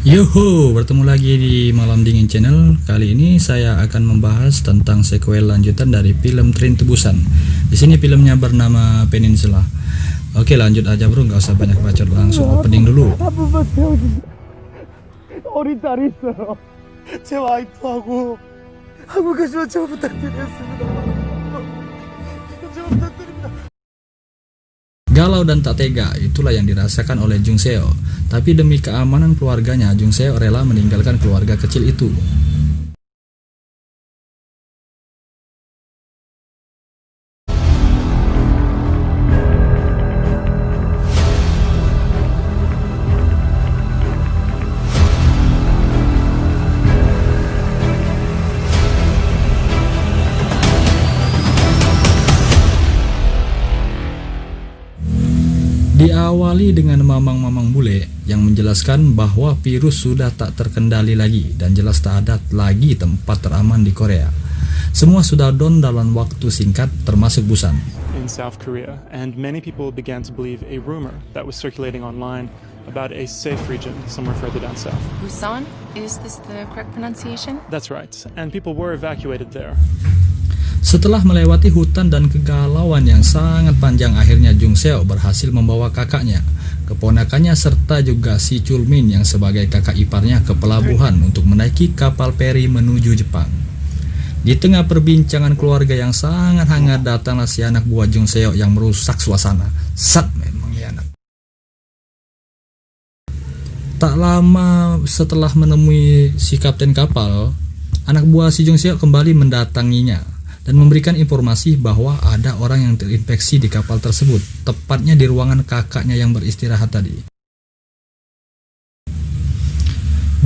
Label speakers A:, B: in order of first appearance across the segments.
A: Yuhu, bertemu lagi di Malam Dingin Channel. Kali ini saya akan membahas tentang sequel lanjutan dari film Train to Busan. Di sini filmnya bernama Peninsula. Oke, lanjut aja bro, nggak usah banyak bacot, langsung opening dulu.
B: 어린 딸이 있어요. 제 와이프하고 한국 가시면 제가 부탁드리겠습니다. 제가 부탁드립니다.
A: Galau dan tak tega, itulah yang dirasakan oleh Jung Seo. Tapi demi keamanan keluarganya, Jung Seo rela meninggalkan keluarga kecil itu. Diawali dengan mamang-mamang bule yang menjelaskan bahwa virus sudah tak terkendali lagi dan jelas tak ada lagi tempat teraman di Korea. Semua sudah down dalam waktu singkat, termasuk Busan.
C: In South Korea, and many people began to believe a rumor that was circulating online about a safe region somewhere further down south.
D: Busan? Is this the correct pronunciation?
C: That's right, and people were evacuated there.
A: Setelah melewati hutan dan kegalauan yang sangat panjang, akhirnya Jung Seo berhasil membawa kakaknya, keponakannya, serta juga si Chulmin yang sebagai kakak iparnya ke pelabuhan untuk menaiki kapal feri menuju Jepang. Di tengah perbincangan keluarga yang sangat hangat, datanglah si anak buah Jung Seo yang merusak suasana. Sat memang ya anak. Tak lama setelah menemui si kapten kapal, anak buah si Jung Seo kembali mendatanginya dan memberikan informasi bahwa ada orang yang terinfeksi di kapal tersebut, tepatnya di ruangan kakaknya yang beristirahat tadi.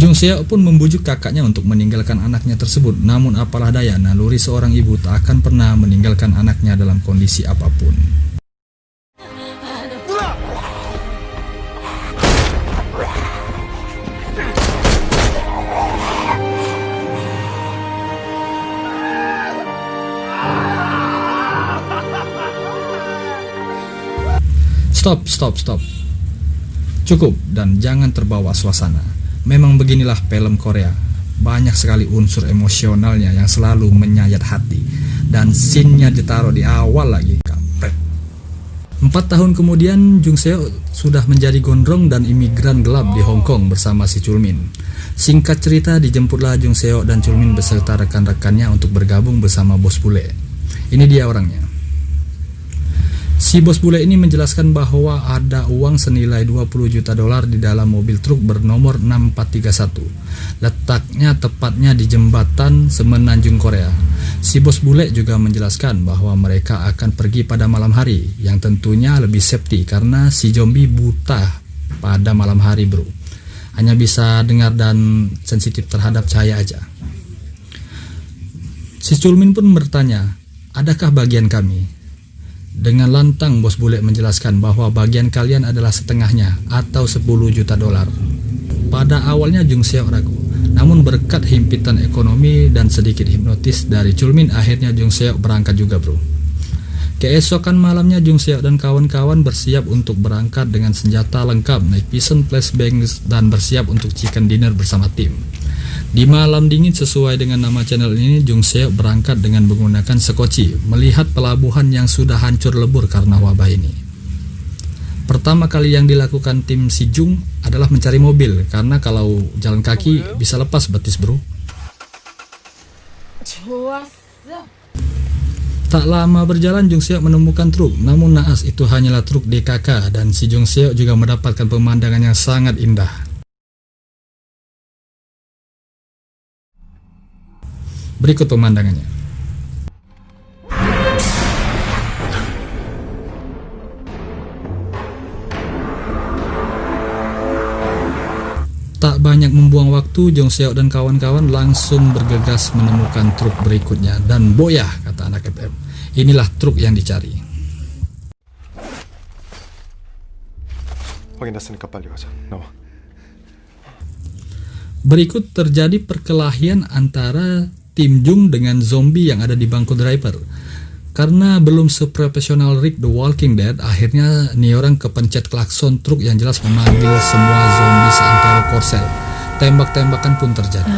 A: Jung Seo pun membujuk kakaknya untuk meninggalkan anaknya tersebut, namun apalah daya, naluri seorang ibu tak akan pernah meninggalkan anaknya dalam kondisi apapun. Stop. Cukup dan jangan terbawa suasana. Memang beginilah film Korea. Banyak sekali unsur emosionalnya yang selalu menyayat hati. Dan scene-nya ditaruh di awal lagi, kampret. 4 tahun kemudian, Jung Seo sudah menjadi gondrong dan imigran gelap di Hong Kong bersama si Chulmin. Singkat cerita, dijemputlah Jung Seo dan Chulmin beserta rekan-rekannya untuk bergabung bersama bos bule. Ini dia orangnya. Si bos bule ini menjelaskan bahwa ada uang senilai 20 juta dolar di dalam mobil truk bernomor 6431. Letaknya tepatnya di jembatan Semenanjung Korea. Si bos bule juga menjelaskan bahwa mereka akan pergi pada malam hari, yang tentunya lebih safety karena si zombie buta pada malam hari bro. Hanya bisa dengar dan sensitif terhadap cahaya aja. Si Chulmin pun bertanya, adakah bagian kami? Dengan lantang bos bule menjelaskan bahwa bagian kalian adalah setengahnya atau 10 juta dolar. Pada awalnya Jung Seo ragu, namun berkat himpitan ekonomi dan sedikit hipnotis dari Chulmin, akhirnya Jung Seo berangkat juga bro. Keesokan malamnya Jung Seo dan kawan-kawan bersiap untuk berangkat dengan senjata lengkap, naik pisau, flashbang, dan bersiap untuk chicken dinner bersama tim. Di malam dingin sesuai dengan nama channel ini, Jung Seo berangkat dengan menggunakan sekoci, melihat pelabuhan yang sudah hancur lebur karena wabah ini. Pertama kali yang dilakukan tim si Jung adalah mencari mobil, karena kalau jalan kaki bisa lepas betis bro. Tak lama berjalan, Jung Seo menemukan truk, namun naas itu hanyalah truk DKK, dan si Jung Seo juga mendapatkan pemandangan yang sangat indah. Berikut pemandangannya. Tak banyak membuang waktu, Jung Seo dan kawan-kawan langsung bergegas menemukan truk berikutnya. Dan boyah, kata anak FF, inilah truk yang dicari. Berikut terjadi perkelahian antara tim Jung dengan zombie yang ada di bangku driver. Karena belum seprofesional Rick The Walking Dead, akhirnya nih orang kepencet klakson truk yang jelas memanggil semua zombie seantero korsel. Tembak-tembakan pun terjadi.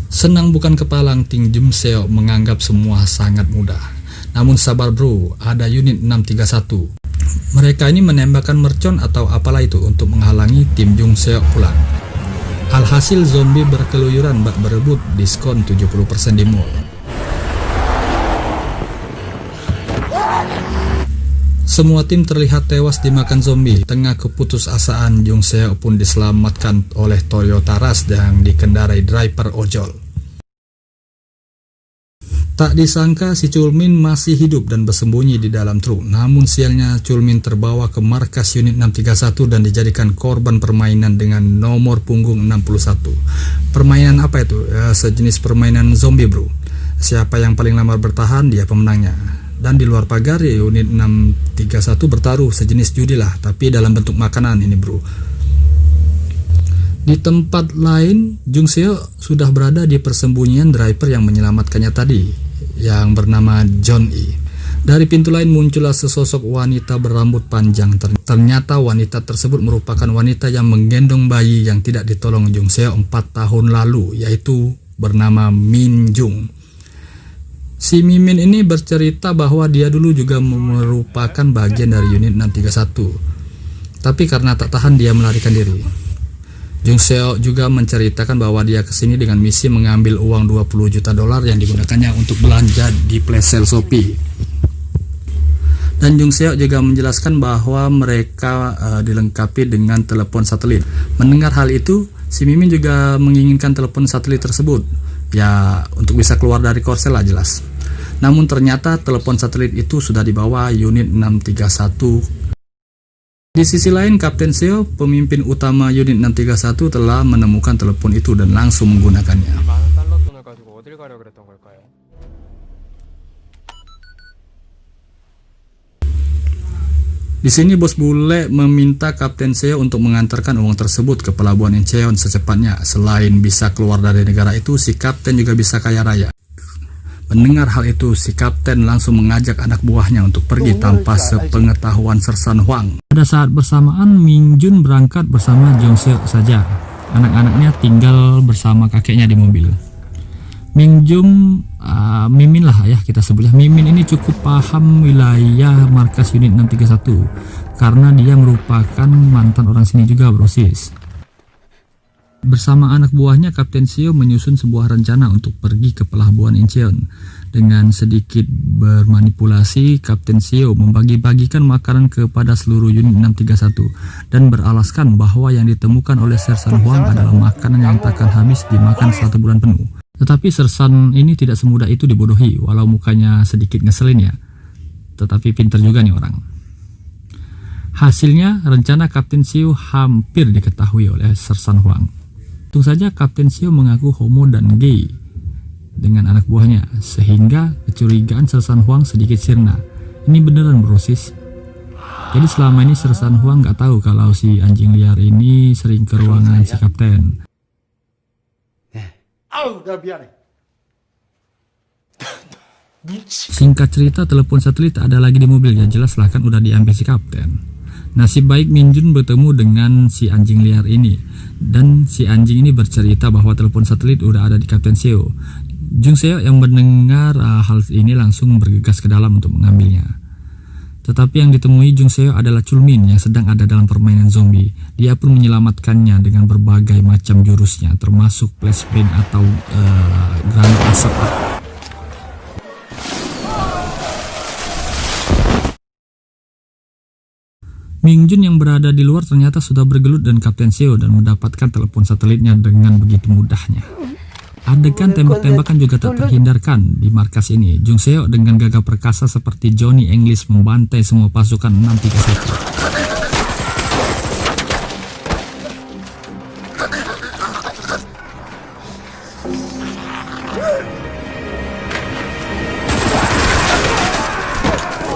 A: Senang bukan kepalang, Tim Jung Seo menganggap semua sangat mudah. Namun sabar bro, ada unit 631. Mereka ini menembakkan mercon atau apalah itu untuk menghalangi Tim Jung Seo pulang. Alhasil zombie berkeluyuran bak berebut diskon 70% di mall. Semua tim terlihat tewas dimakan zombie. Tengah keputusasaan, Jung Seo pun diselamatkan oleh Toyota Rush yang dikendarai driver ojol. Tak disangka si Chulmin masih hidup dan bersembunyi di dalam truk. Namun sialnya Chulmin terbawa ke markas unit 631 dan dijadikan korban permainan dengan nomor punggung 61. Permainan apa itu? Sejenis permainan zombie bro. Siapa yang paling lama bertahan, dia pemenangnya. Dan di luar pagar ya, unit 631 bertaruh, sejenis judi lah, tapi dalam bentuk makanan ini bro. Di tempat lain, Jung Seo sudah berada di persembunyian driver yang menyelamatkannya tadi, yang bernama John E. Dari pintu lain muncullah sesosok wanita berambut panjang. Ternyata wanita tersebut merupakan wanita yang menggendong bayi yang tidak ditolong Jung Seo 4 tahun lalu, yaitu bernama Min Jung. Si Mimin ini bercerita bahwa dia dulu juga merupakan bagian dari unit 631. Tapi karena tak tahan dia melarikan diri. Jung Seo juga menceritakan bahwa dia kesini dengan misi mengambil uang $20 juta yang digunakannya untuk belanja di flash sale Shopee. Dan Jung Seo juga menjelaskan bahwa mereka dilengkapi dengan telepon satelit. Mendengar hal itu, si Mimin juga menginginkan telepon satelit tersebut, ya untuk bisa keluar dari Korsel lah jelas. Namun ternyata telepon satelit itu sudah dibawa unit 631. Di sisi lain, Kapten Seo, pemimpin utama unit 631, telah menemukan telepon itu dan langsung menggunakannya. Di sini bos bule meminta Kapten Seo untuk mengantarkan uang tersebut ke pelabuhan Incheon secepatnya. Selain bisa keluar dari negara itu, si kapten juga bisa kaya raya. Mendengar hal itu, si kapten langsung mengajak anak buahnya untuk pergi tanpa sepengetahuan Sersan Huang. Pada saat bersamaan, Ming Jun berangkat bersama Jung Seo saja. Anak-anaknya tinggal bersama kakeknya di mobil. Ming Jun, Mimin lah ya kita sebutnya. Mimin ini cukup paham wilayah markas unit 631 karena dia merupakan mantan orang sini juga brosis. Bersama anak buahnya, Kapten Seo menyusun sebuah rencana untuk pergi ke pelabuhan Incheon. Dengan sedikit bermanipulasi, Kapten Seo membagi-bagikan makanan kepada seluruh unit 631 dan beralaskan bahwa yang ditemukan oleh Sersan Huang adalah makanan yang takkan habis dimakan 1 bulan penuh. Tetapi Sersan ini tidak semudah itu dibodohi, walau mukanya sedikit ngeselin ya. Tetapi pintar juga nih orang. Hasilnya, rencana Kapten Seo hampir diketahui oleh Sersan Huang. Tentu saja Kapten Seo mengaku homo dan gay dengan anak buahnya, sehingga kecurigaan Sersan Huang sedikit sirna. Ini beneran brosis. Jadi selama ini Sersan Huang nggak tahu kalau si anjing liar ini sering ke ruangan si kapten. Singkat cerita, telepon satelit tak ada lagi di mobil, ya jelas lah kan udah diambil si kapten. Nasib baik Min Jun bertemu dengan si anjing liar ini, dan si anjing ini bercerita bahwa telepon satelit udah ada di Kapten Seo. Jung Seo yang mendengar hal ini langsung bergegas ke dalam untuk mengambilnya. Tetapi yang ditemui Jung Seo adalah Chulmin yang sedang ada dalam permainan zombie. Dia pun menyelamatkannya dengan berbagai macam jurusnya, termasuk flashbang atau granat asap. Ming Jun yang berada di luar ternyata sudah bergelut dan Kapten Seo dan mendapatkan telepon satelitnya dengan begitu mudahnya. Adegan tembak-tembakan juga tak terhindarkan di markas ini. Jung Seo dengan gagah perkasa seperti Johnny English membantai semua pasukan 631.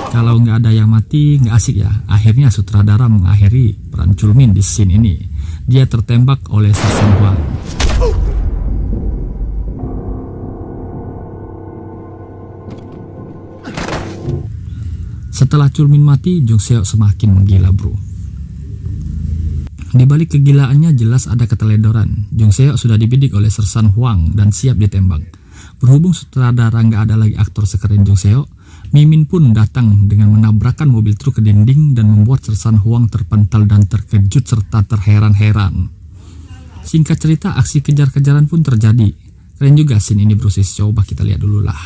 A: Kalau nggak ada yang mati, nggak asik ya. Akhirnya sutradara mengakhiri peran Chulmin di scene ini. Dia tertembak oleh Sersan Huang. Setelah Chul Min mati, Jung Seo semakin menggila bro. Di balik kegilaannya jelas ada keteledoran. Jung Seo sudah dibidik oleh Sersan Huang dan siap ditembak. Berhubung sutradara nggak ada lagi aktor sekeren Jung Seo, Mimin pun datang dengan menabrakkan mobil truk ke dinding dan membuat Sersan Huang terpental dan terkejut serta terheran-heran. Singkat cerita, aksi kejar-kejaran pun terjadi. Keren juga scene ini bro sis, coba kita lihat dulu lah.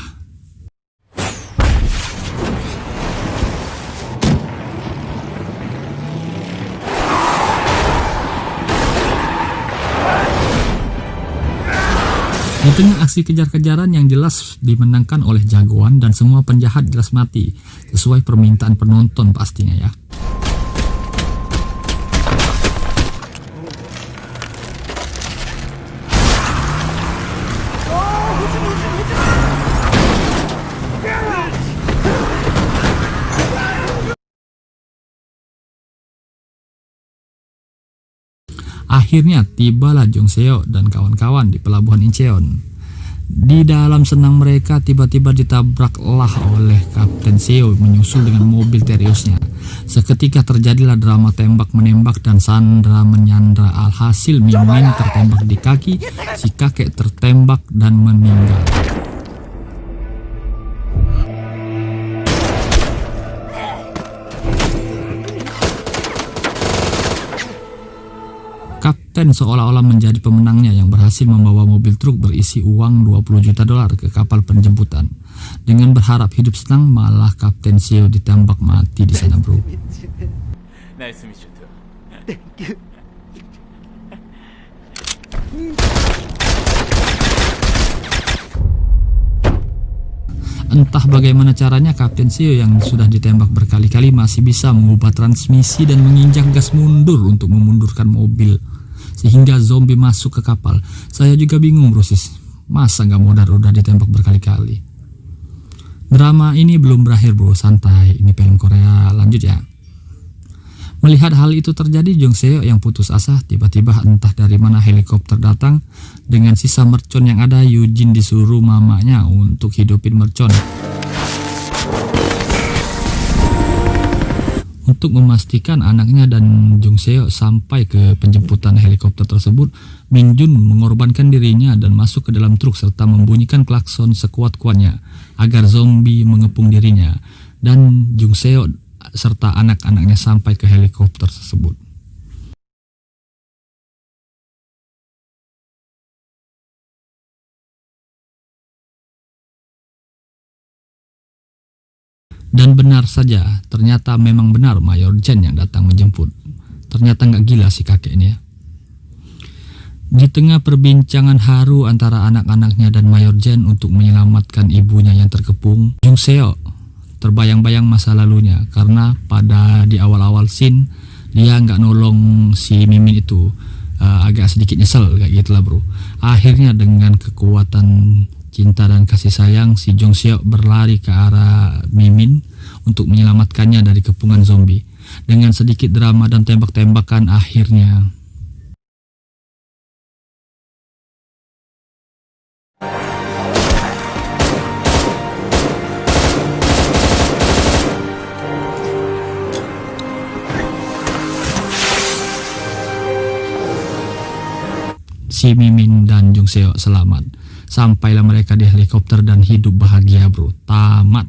A: Di tengah aksi kejar-kejaran yang jelas dimenangkan oleh jagoan dan semua penjahat jelas mati, sesuai permintaan penonton pastinya ya. Akhirnya tibalah Jung Seo dan kawan-kawan di pelabuhan Incheon. Di dalam senang mereka tiba-tiba ditabraklah oleh Kapten Seo menyusul dengan mobil Teriosnya. Seketika terjadilah drama tembak-menembak dan sandra-menyandra. Alhasil Mimin tertembak di kaki, si kakek tertembak dan meninggal. Kapten seolah-olah menjadi pemenangnya yang berhasil membawa mobil truk berisi uang 20 juta dolar ke kapal penjemputan. Dengan berharap hidup senang, malah Kapten Seo ditembak mati di sana bro.
E: 나이스 미션.
A: Entah bagaimana caranya Kapten Seo yang sudah ditembak berkali-kali masih bisa mengubah transmisi dan menginjak gas mundur untuk memundurkan mobil sehingga zombie masuk ke kapal. Saya juga bingung bro sis, masa nggak modal udah ditembak berkali-kali. Drama ini belum berakhir bro, santai, ini film Korea, lanjut ya. Melihat hal itu terjadi, Jung Seo yang putus asa, tiba-tiba entah dari mana helikopter datang. Dengan sisa mercon yang ada, Eugene disuruh mamanya untuk hidupin mercon. Untuk memastikan anaknya dan Jung Seo sampai ke penjemputan helikopter tersebut, Min Jun mengorbankan dirinya dan masuk ke dalam truk serta membunyikan klakson sekuat-kuatnya agar zombie mengepung dirinya. Dan Jung Seo serta anak-anaknya sampai ke helikopter tersebut. Dan benar saja, ternyata memang benar Mayor Jen yang datang menjemput. Ternyata nggak gila si kakek ini ya. Di tengah perbincangan haru antara anak-anaknya dan Mayor Jen untuk menyelamatkan ibunya yang terkepung, Jung Seo terbayang-bayang masa lalunya karena pada di awal-awal scene dia nggak nolong si Mimin itu, agak sedikit nyesel kayak gitulah bro. Akhirnya dengan kekuatan cinta dan kasih sayang, si Jung Seo berlari ke arah Mimin untuk menyelamatkannya dari kepungan zombie. Dengan sedikit drama dan tembak-tembakan, akhirnya si Mimin dan Jung Seo selamat. Sampailah mereka di helikopter dan hidup bahagia bro. Tamat.